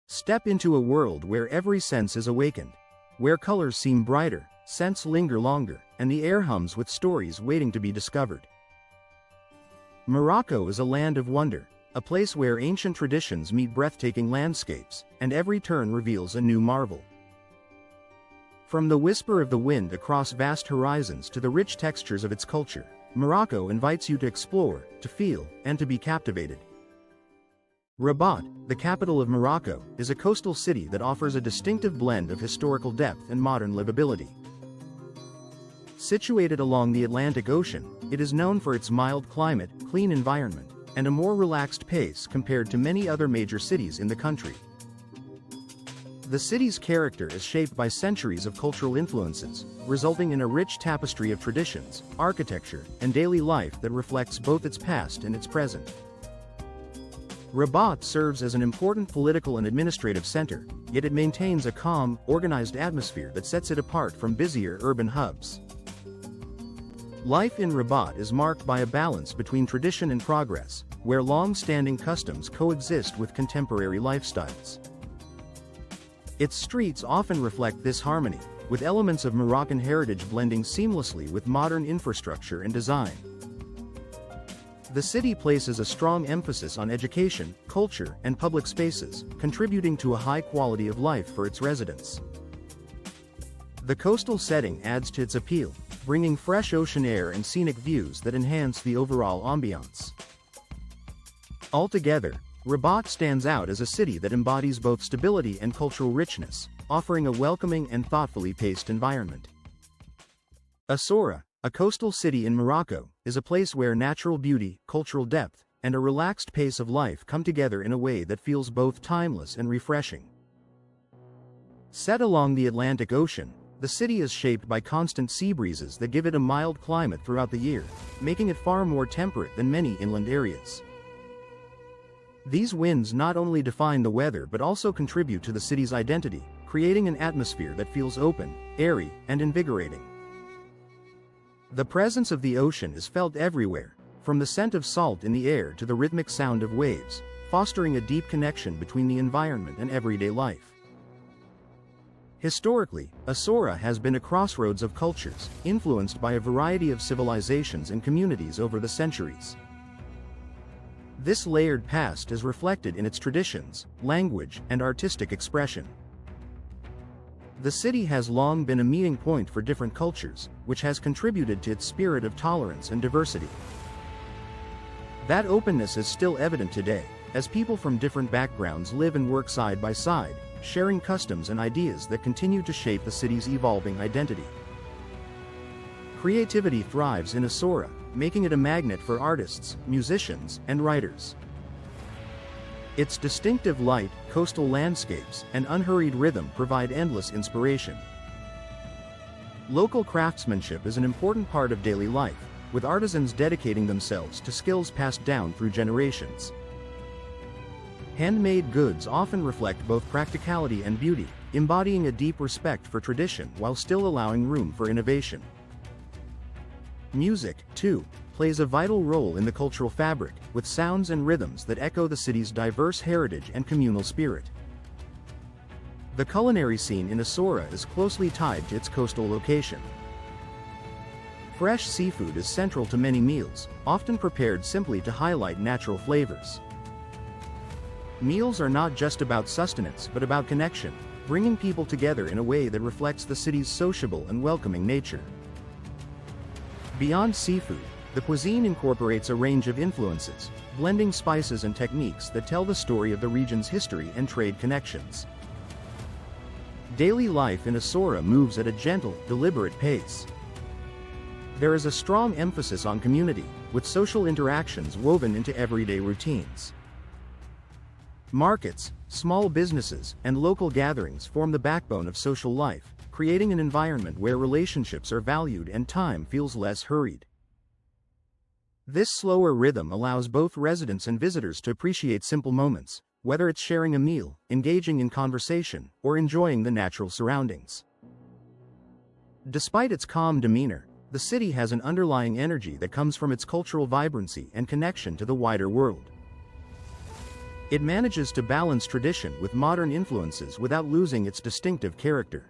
Step into a world where every sense is awakened, where colors seem brighter, scents linger longer, and the air hums with stories waiting to be discovered. Morocco is a land of wonder, a place where ancient traditions meet breathtaking landscapes, and every turn reveals a new marvel. From the whisper of the wind across vast horizons to the rich textures of its culture, Morocco invites you to explore, to feel, and to be captivated. Rabat, the capital of Morocco, is a coastal city that offers a distinctive blend of historical depth and modern livability. Situated along the Atlantic Ocean, it is known for its mild climate, clean environment, and a more relaxed pace compared to many other major cities in the country. The city's character is shaped by centuries of cultural influences, resulting in a rich tapestry of traditions, architecture, and daily life that reflects both its past and its present. Rabat serves as an important political and administrative center, yet it maintains a calm, organized atmosphere that sets it apart from busier urban hubs. Life in Rabat is marked by a balance between tradition and progress, where long-standing customs coexist with contemporary lifestyles. Its streets often reflect this harmony, with elements of Moroccan heritage blending seamlessly with modern infrastructure and design. The city places a strong emphasis on education, culture, and public spaces, contributing to a high quality of life for its residents. The coastal setting adds to its appeal, bringing fresh ocean air and scenic views that enhance the overall ambiance. Altogether, Rabat stands out as a city that embodies both stability and cultural richness, offering a welcoming and thoughtfully paced environment. Essaouira, a coastal city in Morocco, is a place where natural beauty, cultural depth, and a relaxed pace of life come together in a way that feels both timeless and refreshing. Set along the Atlantic Ocean, the city is shaped by constant sea breezes that give it a mild climate throughout the year, making it far more temperate than many inland areas. These winds not only define the weather but also contribute to the city's identity, creating an atmosphere that feels open, airy, and invigorating. The presence of the ocean is felt everywhere, from the scent of salt in the air to the rhythmic sound of waves, fostering a deep connection between the environment and everyday life. Historically, Essaouira has been a crossroads of cultures, influenced by a variety of civilizations and communities over the centuries. This layered past is reflected in its traditions, language, and artistic expression. The city has long been a meeting point for different cultures, which has contributed to its spirit of tolerance and diversity. That openness is still evident today, as people from different backgrounds live and work side by side, sharing customs and ideas that continue to shape the city's evolving identity. Creativity thrives in Essaouira, making it a magnet for artists, musicians, and writers. Its distinctive light, coastal landscapes, and unhurried rhythm provide endless inspiration. Local craftsmanship is an important part of daily life, with artisans dedicating themselves to skills passed down through generations. Handmade goods often reflect both practicality and beauty, embodying a deep respect for tradition while still allowing room for innovation. Music, too, plays a vital role in the cultural fabric, with sounds and rhythms that echo the city's diverse heritage and communal spirit. The culinary scene in Essaouira is closely tied to its coastal location. Fresh seafood is central to many meals, often prepared simply to highlight natural flavors. Meals are not just about sustenance but about connection, bringing people together in a way that reflects the city's sociable and welcoming nature. Beyond seafood, the cuisine incorporates a range of influences, blending spices and techniques that tell the story of the region's history and trade connections. Daily life in Essaouira moves at a gentle, deliberate pace. There is a strong emphasis on community, with social interactions woven into everyday routines. Markets, small businesses, and local gatherings form the backbone of social life, creating an environment where relationships are valued and time feels less hurried. This slower rhythm allows both residents and visitors to appreciate simple moments, whether it's sharing a meal, engaging in conversation, or enjoying the natural surroundings. Despite its calm demeanor, the city has an underlying energy that comes from its cultural vibrancy and connection to the wider world. It manages to balance tradition with modern influences without losing its distinctive character.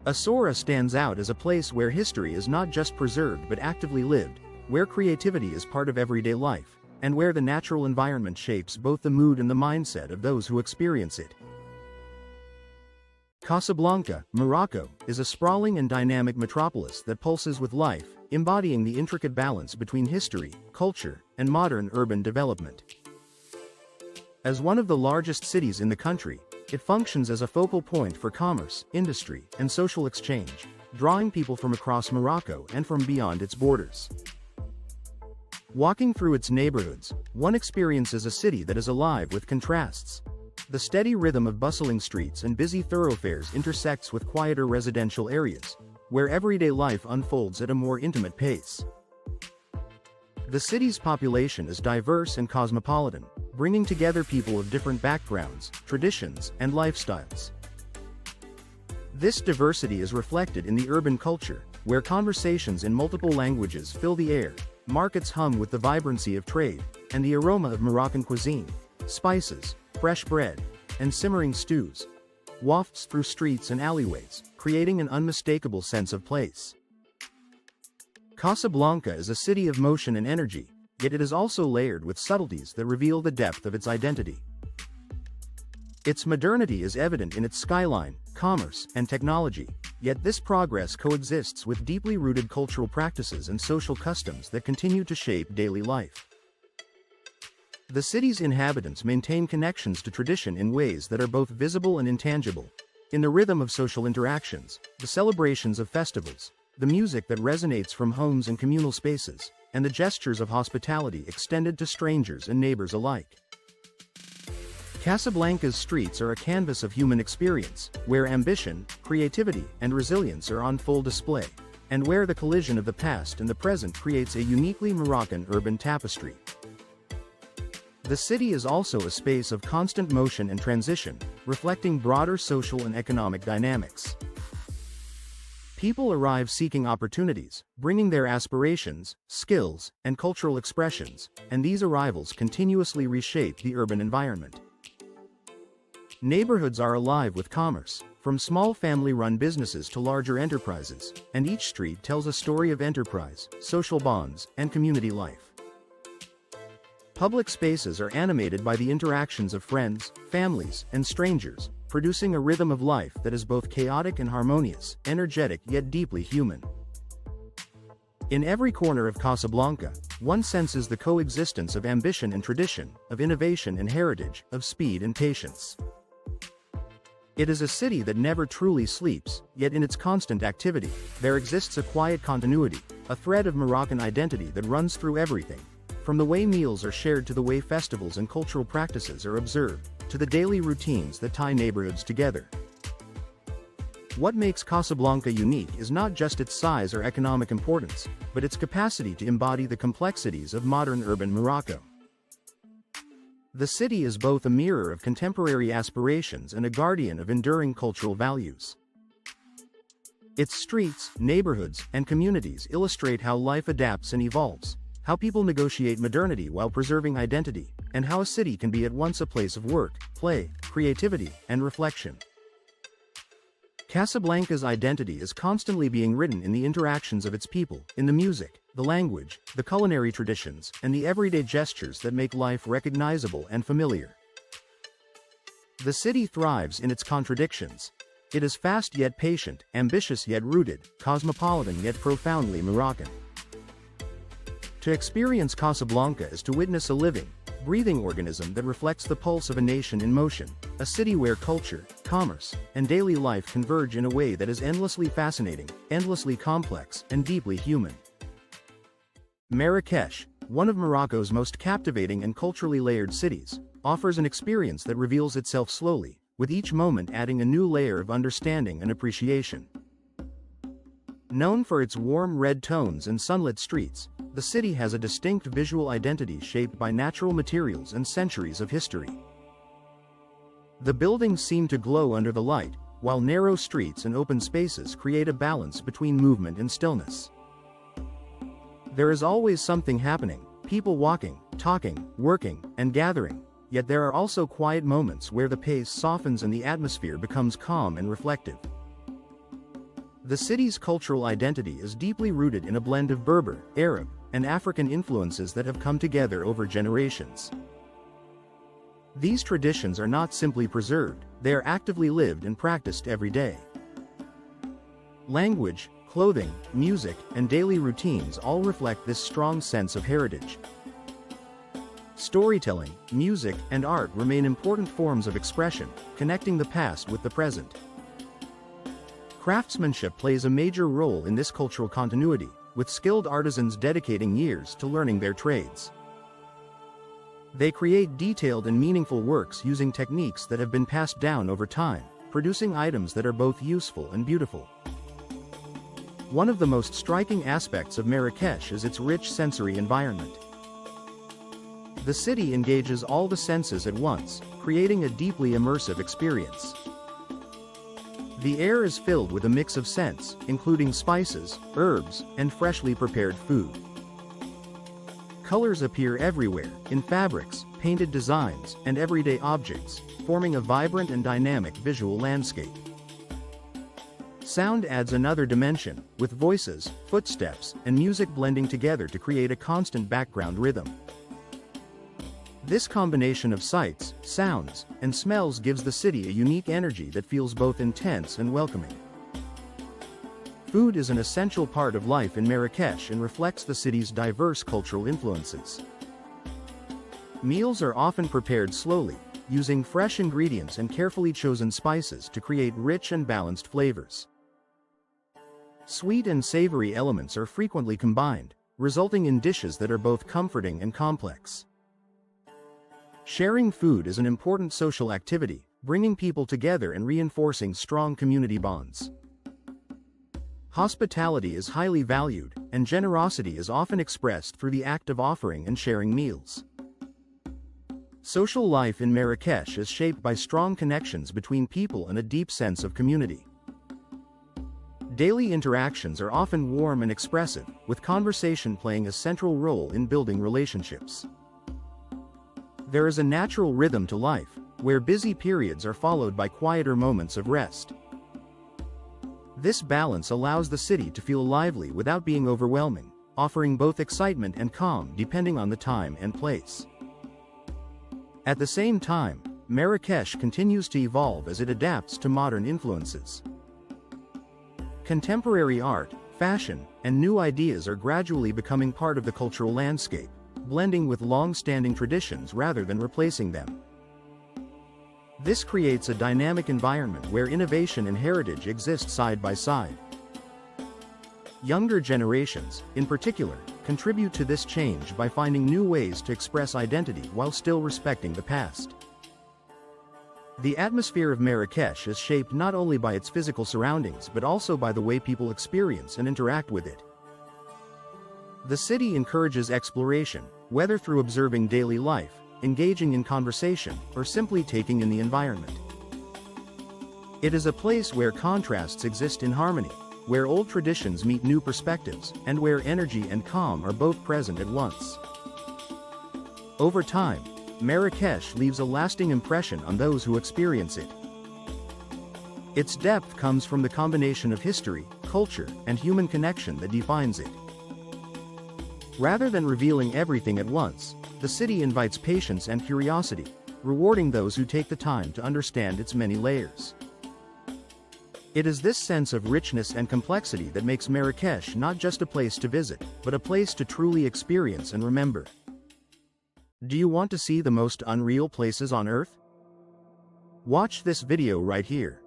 Asora stands out as a place where history is not just preserved but actively lived, where creativity is part of everyday life, and where the natural environment shapes both the mood and the mindset of those who experience it. Casablanca, Morocco, is a sprawling and dynamic metropolis that pulses with life, embodying the intricate balance between history, culture, and modern urban development. As one of the largest cities in the country, it functions as a focal point for commerce, industry, and social exchange, drawing people from across Morocco and from beyond its borders. Walking through its neighborhoods, one experiences a city that is alive with contrasts. The steady rhythm of bustling streets and busy thoroughfares intersects with quieter residential areas, where everyday life unfolds at a more intimate pace. The city's population is diverse and cosmopolitan, bringing together people of different backgrounds, traditions, and lifestyles. This diversity is reflected in the urban culture, where conversations in multiple languages fill the air, markets hum with the vibrancy of trade, and the aroma of Moroccan cuisine, spices, fresh bread, and simmering stews, wafts through streets and alleyways, creating an unmistakable sense of place. Casablanca is a city of motion and energy, yet it is also layered with subtleties that reveal the depth of its identity. Its modernity is evident in its skyline, commerce, and technology, yet this progress coexists with deeply rooted cultural practices and social customs that continue to shape daily life. The city's inhabitants maintain connections to tradition in ways that are both visible and intangible, in the rhythm of social interactions, the celebrations of festivals, the music that resonates from homes and communal spaces, and the gestures of hospitality extended to strangers and neighbors alike. Casablanca's streets are a canvas of human experience, where ambition, creativity, and resilience are on full display, and where the collision of the past and the present creates a uniquely Moroccan urban tapestry. The city is also a space of constant motion and transition, reflecting broader social and economic dynamics. People arrive seeking opportunities, bringing their aspirations, skills, and cultural expressions, and these arrivals continuously reshape the urban environment. Neighborhoods are alive with commerce, from small family-run businesses to larger enterprises, and each street tells a story of enterprise, social bonds, and community life. Public spaces are animated by the interactions of friends, families, and strangers, producing a rhythm of life that is both chaotic and harmonious, energetic yet deeply human. In every corner of Casablanca, one senses the coexistence of ambition and tradition, of innovation and heritage, of speed and patience. It is a city that never truly sleeps, yet in its constant activity, there exists a quiet continuity, a thread of Moroccan identity that runs through everything, from the way meals are shared to the way festivals and cultural practices are observed, to the daily routines that tie neighborhoods together. What makes Casablanca unique is not just its size or economic importance, but its capacity to embody the complexities of modern urban Morocco. The city is both a mirror of contemporary aspirations and a guardian of enduring cultural values. Its streets, neighborhoods, and communities illustrate how life adapts and evolves, how people negotiate modernity while preserving identity, and how a city can be at once a place of work, play, creativity, and reflection. Casablanca's identity is constantly being written in the interactions of its people, in the music, the language, the culinary traditions, and the everyday gestures that make life recognizable and familiar. The city thrives in its contradictions. It is fast yet patient, ambitious yet rooted, cosmopolitan yet profoundly Moroccan. To experience Casablanca is to witness a living, breathing organism that reflects the pulse of a nation in motion, a city where culture, commerce, and daily life converge in a way that is endlessly fascinating, endlessly complex, and deeply human. Marrakech, one of Morocco's most captivating and culturally layered cities, offers an experience that reveals itself slowly, with each moment adding a new layer of understanding and appreciation. Known for its warm red tones and sunlit streets, the city has a distinct visual identity shaped by natural materials and centuries of history. The buildings seem to glow under the light, while narrow streets and open spaces create a balance between movement and stillness. There is always something happening, people walking, talking, working, and gathering, yet there are also quiet moments where the pace softens and the atmosphere becomes calm and reflective. The city's cultural identity is deeply rooted in a blend of Berber, Arab, and African influences that have come together over generations. These traditions are not simply preserved, they are actively lived and practiced every day. Language, clothing, music, and daily routines all reflect this strong sense of heritage. Storytelling, music, and art remain important forms of expression, connecting the past with the present. Craftsmanship plays a major role in this cultural continuity, with skilled artisans dedicating years to learning their trades. They create detailed and meaningful works using techniques that have been passed down over time, producing items that are both useful and beautiful. One of the most striking aspects of Marrakesh is its rich sensory environment. The city engages all the senses at once, creating a deeply immersive experience. The air is filled with a mix of scents, including spices, herbs, and freshly prepared food. Colors appear everywhere, in fabrics, painted designs, and everyday objects, forming a vibrant and dynamic visual landscape. Sound adds another dimension, with voices, footsteps, and music blending together to create a constant background rhythm. This combination of sights, sounds, and smells gives the city a unique energy that feels both intense and welcoming. Food is an essential part of life in Marrakesh and reflects the city's diverse cultural influences. Meals are often prepared slowly, using fresh ingredients and carefully chosen spices to create rich and balanced flavors. Sweet and savory elements are frequently combined, resulting in dishes that are both comforting and complex. Sharing food is an important social activity, bringing people together and reinforcing strong community bonds. Hospitality is highly valued, and generosity is often expressed through the act of offering and sharing meals. Social life in Marrakesh is shaped by strong connections between people and a deep sense of community. Daily interactions are often warm and expressive, with conversation playing a central role in building relationships. There is a natural rhythm to life, where busy periods are followed by quieter moments of rest. This balance allows the city to feel lively without being overwhelming, offering both excitement and calm depending on the time and place. At the same time, Marrakesh continues to evolve as it adapts to modern influences. Contemporary art, fashion, and new ideas are gradually becoming part of the cultural landscape, blending with long-standing traditions rather than replacing them. This creates a dynamic environment where innovation and heritage exist side by side. Younger generations, in particular, contribute to this change by finding new ways to express identity while still respecting the past. The atmosphere of Marrakesh is shaped not only by its physical surroundings but also by the way people experience and interact with it. The city encourages exploration, whether through observing daily life, engaging in conversation, or simply taking in the environment. It is a place where contrasts exist in harmony, where old traditions meet new perspectives, and where energy and calm are both present at once. Over time, Marrakesh leaves a lasting impression on those who experience it. Its depth comes from the combination of history, culture, and human connection that defines it. Rather than revealing everything at once, the city invites patience and curiosity, rewarding those who take the time to understand its many layers. It is this sense of richness and complexity that makes Marrakesh not just a place to visit, but a place to truly experience and remember. Do you want to see the most unreal places on Earth? Watch this video right here.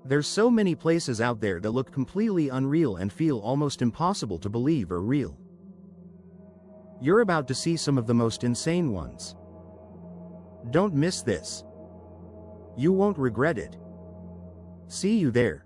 There's so many places out there that look completely unreal and feel almost impossible to believe are real. You're about to see some of the most insane ones. Don't miss this. You won't regret it. See you there.